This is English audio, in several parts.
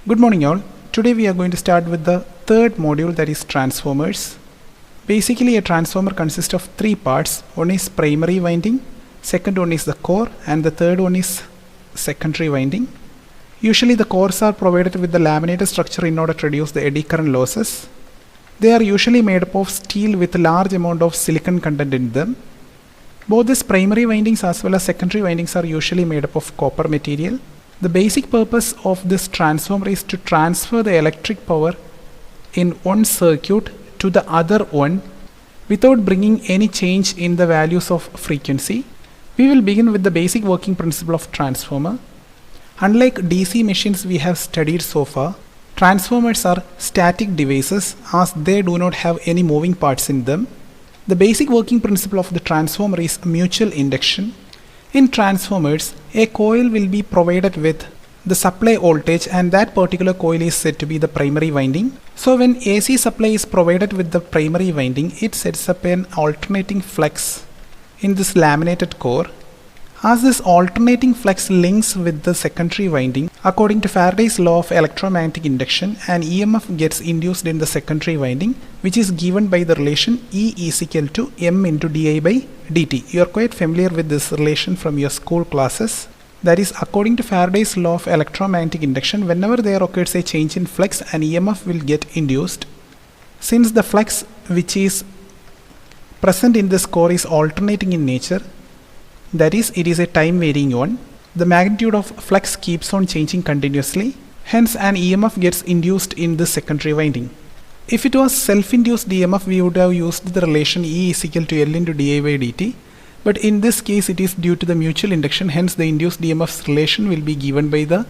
Good morning all. Today we are going to start with the third module, that is transformers. Basically a transformer consists of three parts. One is primary winding, second one is the core, and the third one is secondary winding. Usually the cores are provided with the laminated structure in order to reduce the eddy current losses. They are usually made up of steel with a large amount of silicon content in them. Both these primary windings as well as secondary windings are usually made up of copper material. The basic purpose of this transformer is to transfer the electric power in one circuit to the other one without bringing any change in the values of frequency. We will begin with the basic working principle of transformer. Unlike DC machines we have studied so far, transformers are static devices as they do not have any moving parts in them. The basic working principle of the transformer is mutual induction. In transformers, a coil will be provided with the supply voltage, and that particular coil is said to be the primary winding. So when AC supply is provided with the primary winding, it sets up an alternating flux in this laminated core. As this alternating flux links with the secondary winding, according to Faraday's law of electromagnetic induction, an EMF gets induced in the secondary winding, which is given by the relation E is equal to m into di by dt. You are quite familiar with this relation from your school classes. That is, according to Faraday's law of electromagnetic induction, whenever there occurs a change in flux, an EMF will get induced. Since the flux which is present in this core is alternating in nature, that is, it is a time varying one, the magnitude of flux keeps on changing continuously, hence an EMF gets induced in the secondary winding. If it was self-induced EMF, we would have used the relation E is equal to L into di by dt, but in this case it is due to the mutual induction, hence the induced EMF's relation will be given by the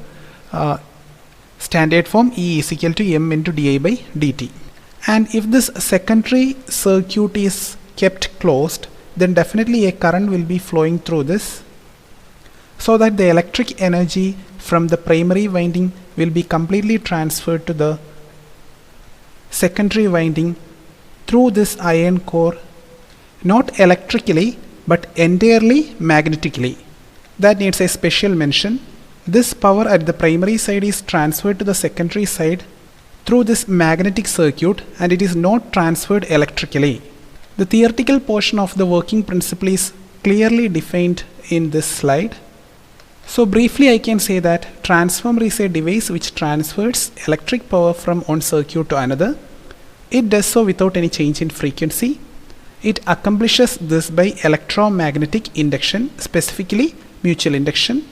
standard form E is equal to m into di by dt. And if this secondary circuit is kept closed, then definitely a current will be flowing through this, so that the electric energy from the primary winding will be completely transferred to the secondary winding through this iron core, not electrically but entirely magnetically. That needs a special mention. This power at the primary side is transferred to the secondary side through this magnetic circuit, and it is not transferred electrically. The theoretical portion of the working principle is clearly defined in this slide. So briefly I can say that transformer is a device which transfers electric power from one circuit to another. It does so without any change in frequency. It accomplishes this by electromagnetic induction, specifically mutual induction.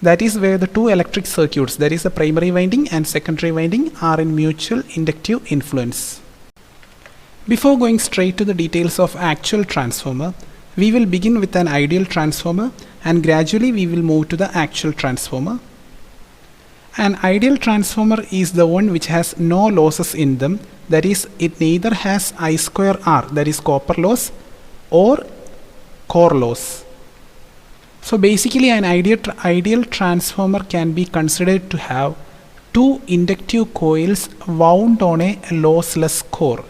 That is where the two electric circuits, that is the primary winding and secondary winding, are in mutual inductive influence. Before going straight to the details of actual transformer, we will begin with an ideal transformer and gradually we will move to the actual transformer. An ideal transformer is the one which has no losses in them, that is, it neither has I square R, that is copper loss, or core loss. So basically an ideal transformer can be considered to have two inductive coils wound on a lossless core.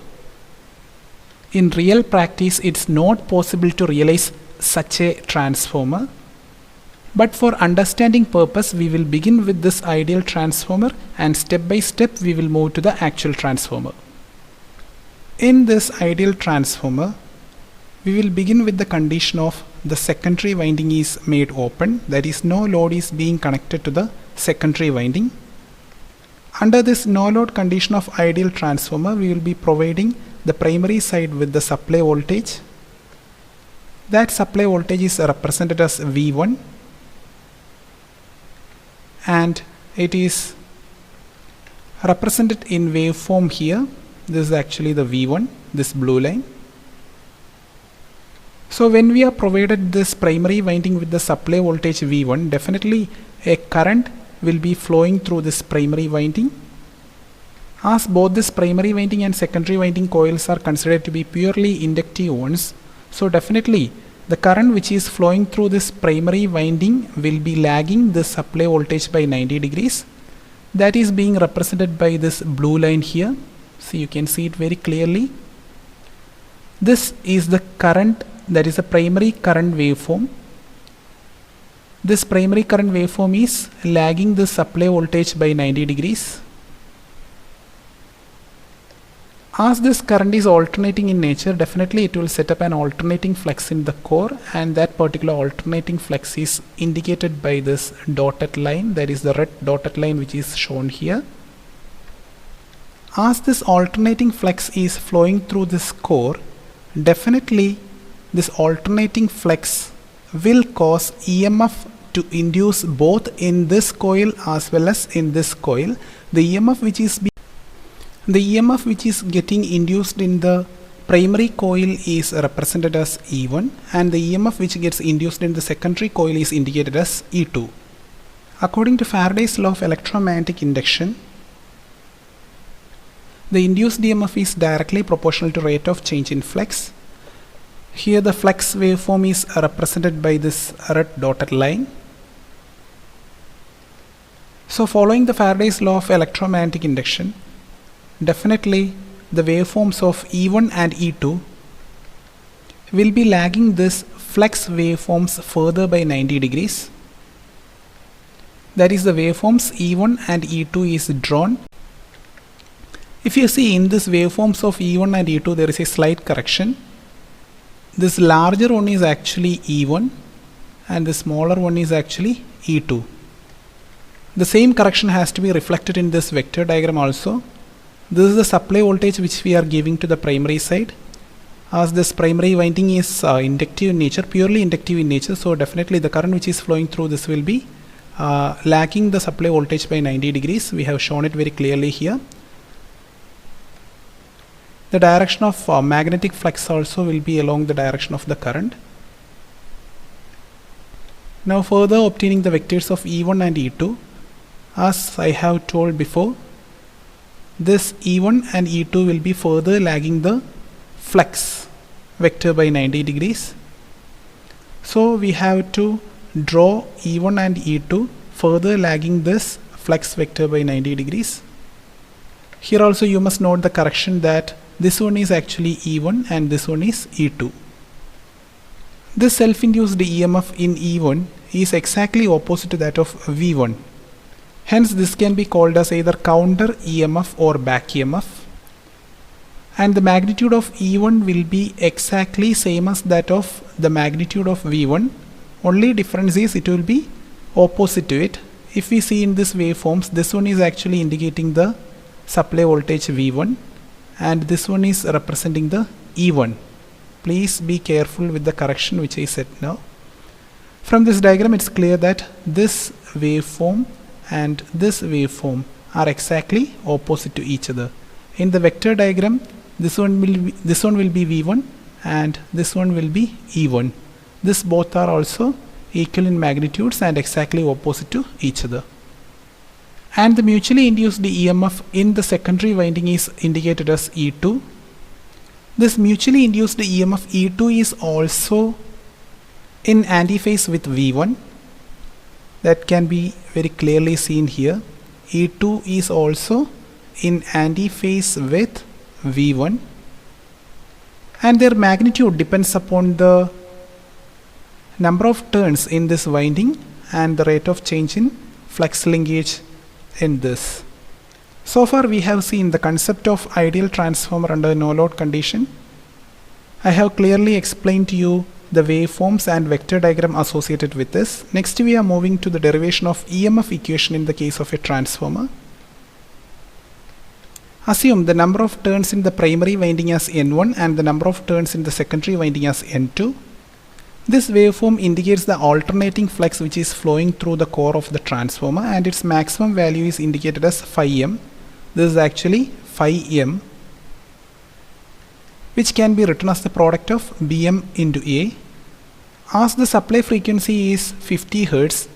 In real practice, it's not possible to realize such a transformer, but for understanding purpose we will begin with this ideal transformer and step by step we will move to the actual transformer. In this ideal transformer, we will begin with the condition of the secondary winding is made open, that is, no load is being connected to the secondary winding. Under this no load condition of ideal transformer, we will be providing the primary side with the supply voltage. That supply voltage is represented as V1, and it is represented in waveform here. This is actually the V1, this blue line. So when we are provided this primary winding with the supply voltage V1, definitely a current will be flowing through this primary winding. As both this primary winding and secondary winding coils are considered to be purely inductive ones, so definitely the current which is flowing through this primary winding will be lagging the supply voltage by 90 degrees. That is being represented by this blue line here. So you can see it very clearly. This is the current, that is a primary current waveform. This primary current waveform is lagging the supply voltage by 90 degrees. As this current is alternating in nature, definitely it will set up an alternating flux in the core, and that particular alternating flux is indicated by this dotted line, that is the red dotted line which is shown here. As this alternating flux is flowing through this core, definitely this alternating flux will cause EMF to induce both in this coil as well as in this coil. The EMF which is getting induced in the primary coil is represented as E1, and the EMF which gets induced in the secondary coil is indicated as E2. According to Faraday's law of electromagnetic induction, the induced EMF is directly proportional to rate of change in flux. Here the flux waveform is represented by this red dotted line. So following the Faraday's law of electromagnetic induction, definitely the waveforms of E1 and E2 will be lagging this flux waveforms further by 90 degrees. That is, the waveforms E1 and E2 is drawn. If you see in this waveforms of E1 and E2, there is a slight correction. This larger one is actually E1 and the smaller one is actually E2. The same correction has to be reflected in this vector diagram also. This is the supply voltage which we are giving to the primary side. As this primary winding is inductive in nature, purely inductive in nature, so definitely the current which is flowing through this will be lagging the supply voltage by 90 degrees. We have shown it very clearly here. The direction of magnetic flux also will be along the direction of the current. Now further obtaining the vectors of E1 and E2, as I have told before, this E1 and E2 will be further lagging the flux vector by 90 degrees. So we have to draw E1 and E2 further lagging this flux vector by 90 degrees. Here also you must note the correction that this one is actually E1 and this one is E2. This self-induced EMF in E1 is exactly opposite to that of V1. Hence this can be called as either counter EMF or back EMF. And the magnitude of E1 will be exactly same as that of the magnitude of V1. Only difference is it will be opposite to it. If we see in this waveforms, this one is actually indicating the supply voltage V1 and this one is representing the E1. Please be careful with the correction which I said now. From this diagram it's clear that this waveform and this waveform are exactly opposite to each other. In the vector diagram, this one will be V1 and this one will be E1. This both are also equal in magnitudes and exactly opposite to each other. And the mutually induced EMF in the secondary winding is indicated as E2. This mutually induced EMF E2 is also in antiphase with V1. That can be very clearly seen here. E2 is also in antiphase with V1, and their magnitude depends upon the number of turns in this winding and the rate of change in flux linkage in this. So far we have seen the concept of ideal transformer under no load condition. I have clearly explained to you the waveforms and vector diagram associated with this. Next we are moving to the derivation of EMF equation in the case of a transformer. Assume the number of turns in the primary winding as N1 and the number of turns in the secondary winding as N2. This waveform indicates the alternating flux which is flowing through the core of the transformer, and its maximum value is indicated as phi m. This is actually phi m, which can be written as the product of Bm into A. As the supply frequency is 50 Hz,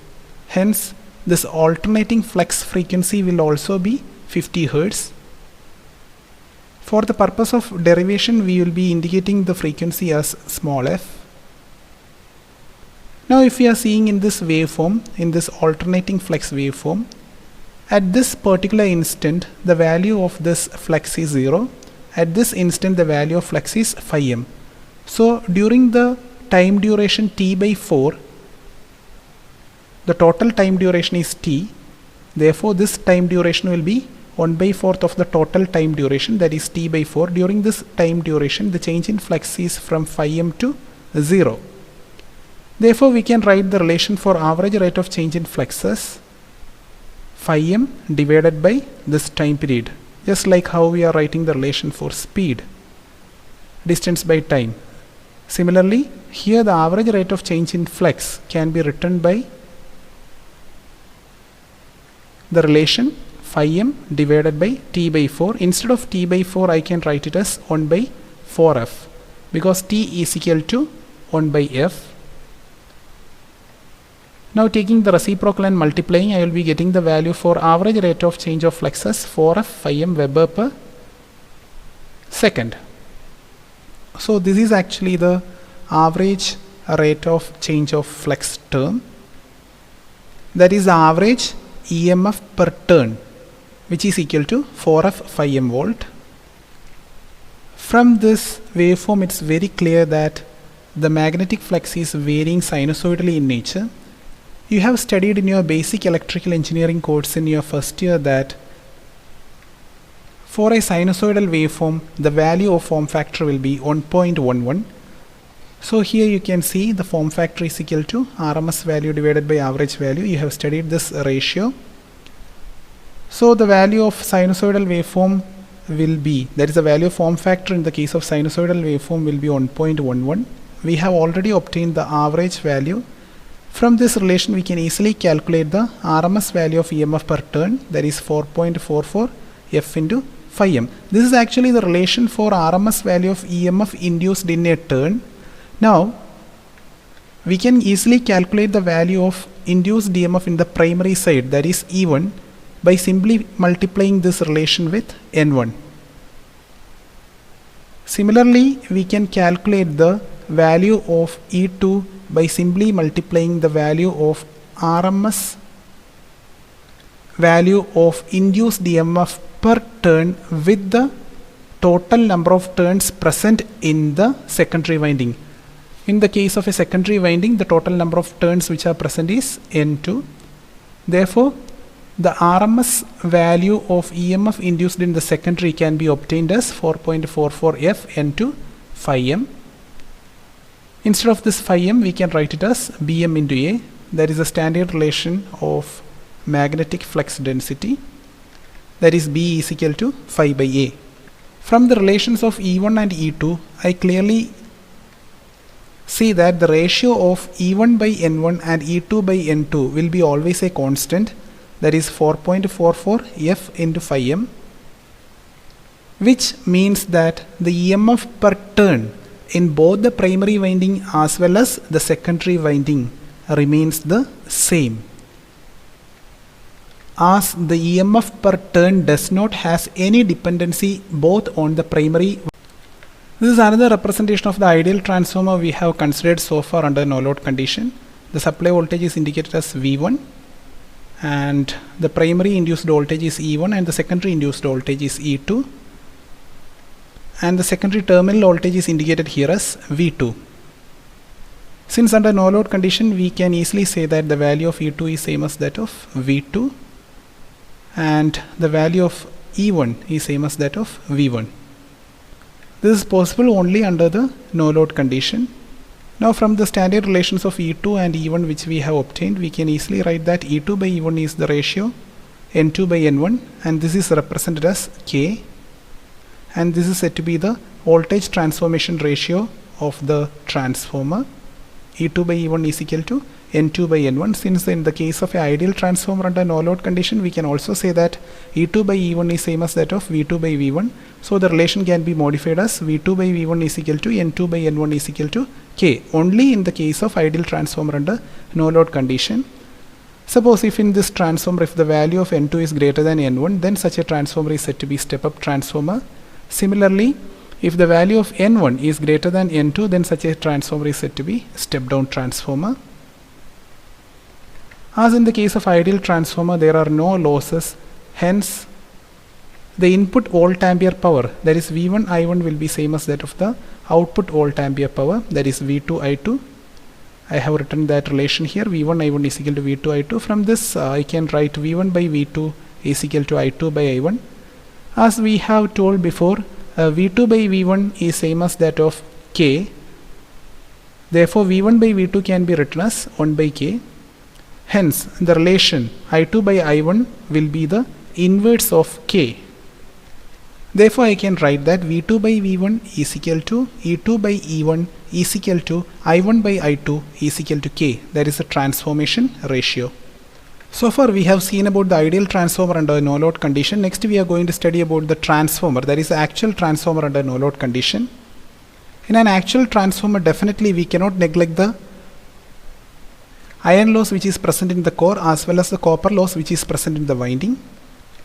hence this alternating flux frequency will also be 50 Hz. For the purpose of derivation, we will be indicating the frequency as small f. Now if we are seeing in this waveform, in this alternating flux waveform, at this particular instant the value of this flux is 0. At this instant the value of flux is phi m. So during the time duration t by 4, the total time duration is t. Therefore, this time duration will be 1 by 4th of the total time duration, that is t by 4. During this time duration, the change in flux is from phi m to 0. Therefore, we can write the relation for average rate of change in flux as phi m divided by this time period, just like how we are writing the relation for speed, distance by time. Similarly, here the average rate of change in flux can be written by the relation phi m divided by t by 4. Instead of t by 4, I can write it as 1 by 4f, because t is equal to 1 by f. Now taking the reciprocal and multiplying, I will be getting the value for average rate of change of flux as 4f phi m Weber per second. So this is actually the average rate of change of flux term, that is the average EMF per turn, which is equal to 4f phi m volt. From this waveform, it's very clear that the magnetic flux is varying sinusoidally in nature. You have studied in your basic electrical engineering course in your first year that for a sinusoidal waveform, the value of form factor will be 1.11. So here you can see the form factor is equal to RMS value divided by average value. You have studied this ratio. So the value of sinusoidal waveform will be, that is the value of form factor in the case of sinusoidal waveform will be 1.11. We have already obtained the average value. From this relation, we can easily calculate the RMS value of EMF per turn, that is 4.44 F into phi m. This is actually the relation for RMS value of EMF induced in a turn. Now, we can easily calculate the value of induced EMF in the primary side, that is E1, by simply multiplying this relation with N1. Similarly, we can calculate the value of E2 by simply multiplying the value of RMS value of induced EMF per turn with the total number of turns present in the secondary winding. In the case of a secondary winding, the total number of turns which are present is N2. Therefore, the RMS value of EMF induced in the secondary can be obtained as 4.44 F N2 phi m. Instead of this phi m, we can write it as Bm into A. That is the standard relation of magnetic flux density. That is B is equal to phi by A. From the relations of E1 and E2, I clearly see that the ratio of E1 by N1 and E2 by N2 will be always a constant, that is 4.44 F into phi m, which means that the EMF per turn in both the primary winding as well as the secondary winding remains the same, as the EMF per turn does not has any dependency both on the primary. This is another representation of the ideal transformer we have considered so far under no load condition. The supply voltage is indicated as V1 and the primary induced voltage is E1 and the secondary induced voltage is E2, and the secondary terminal voltage is indicated here as V2. Since under no load condition, we can easily say that the value of E2 is same as that of V2 and the value of E1 is same as that of V1. This is possible only under the no load condition. Now from the standard relations of E2 and E1 which we have obtained, we can easily write that E2 by E1 is the ratio N2 by N1, and this is represented as K, and this is said to be the voltage transformation ratio of the transformer. E2 by E1 is equal to N2 by N1. Since in the case of an ideal transformer under no load condition, we can also say that E2 by E1 is same as that of V2 by V1. So the relation can be modified as V2 by V1 is equal to N2 by N1 is equal to K, only in the case of ideal transformer under no load condition. Suppose if in this transformer, if the value of N2 is greater than N1, then such a transformer is said to be step-up transformer. Similarly, if the value of N1 is greater than N2, then such a transformer is said to be step-down transformer. As in the case of ideal transformer, there are no losses, hence the input volt ampere power, that is V1 I1, will be same as that of the output volt ampere power, that is V2 I2. I have written that relation here, V1 I1 is equal to V2 I2. From this I can write V1 by V2 is equal to I2 by I1. As we have told before, V2 by V1 is same as that of K. Therefore V1 by V2 can be written as 1 by K. Hence the relation I2 by I1 will be the inverse of K. Therefore I can write that V2 by V1 is equal to E2 by E1 is equal to I1 by I2 is equal to K. That is the transformation ratio. So far we have seen about the ideal transformer under no load condition. Next we are going to study about the transformer, that is the actual transformer under no load condition. In an actual transformer, definitely we cannot neglect the iron loss which is present in the core as well as the copper loss which is present in the winding.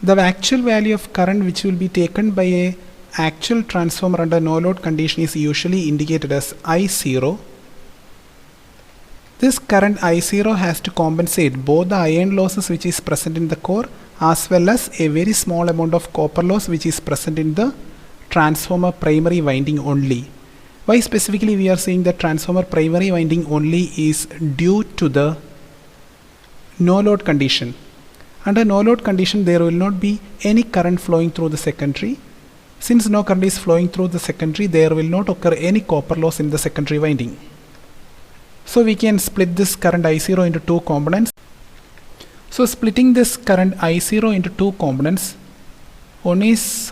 The actual value of current which will be taken by a actual transformer under no load condition is usually indicated as I0. This current I0 has to compensate both the iron losses which is present in the core as well as a very small amount of copper loss which is present in the transformer primary winding only. Why specifically we are saying that transformer primary winding only is due to the no load condition. Under no load condition there will not be any current flowing through the secondary. Since no current is flowing through the secondary, there will not occur any copper loss in the secondary winding. So we can split this current I0 into two components. So splitting this current I0 into two components, one is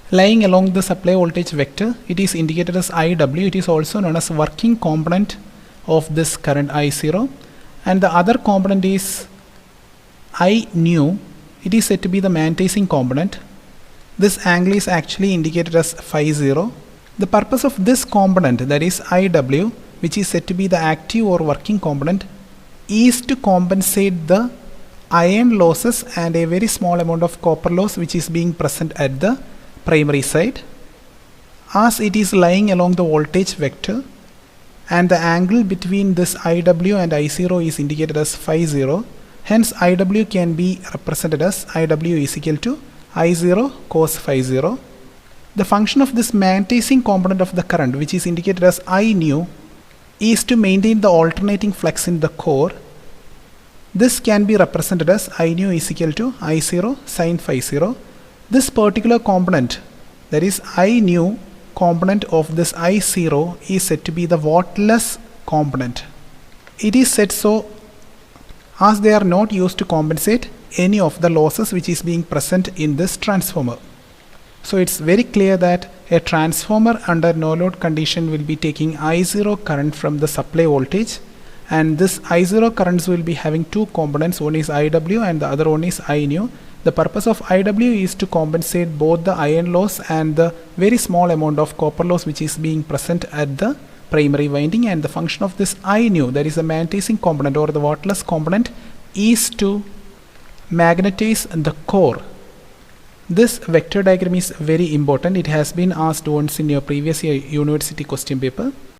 lying along the supply voltage vector. It is indicated as IW. It is also known as working component of this current I0. And the other component is I nu. It is said to be the magnetizing component. This angle is actually indicated as phi 0. The purpose of this component, that is IW, which is said to be the active or working component, is to compensate the iron losses and a very small amount of copper loss which is being present at the primary side. As it is lying along the voltage vector and the angle between this IW and I0 is indicated as phi 0, hence IW can be represented as IW is equal to I0 cos phi 0. The function of this magnetizing component of the current, which is indicated as I nu, is to maintain the alternating flux in the core. This can be represented as I nu is equal to I0 sin phi 0. This particular component, that is I nu component of this I0, is said to be the wattless component. It is said so as they are not used to compensate any of the losses which is being present in this transformer. So it's very clear that a transformer under no load condition will be taking I0 current from the supply voltage, and this I0 currents will be having two components, one is IW and the other one is I nu. The purpose of IW is to compensate both the iron loss and the very small amount of copper loss which is being present at the primary winding, and the function of this I nu, that is the magnetizing component or the wattless component, is to magnetize the core. This vector diagram is very important. It has been asked once in your previous year university question paper.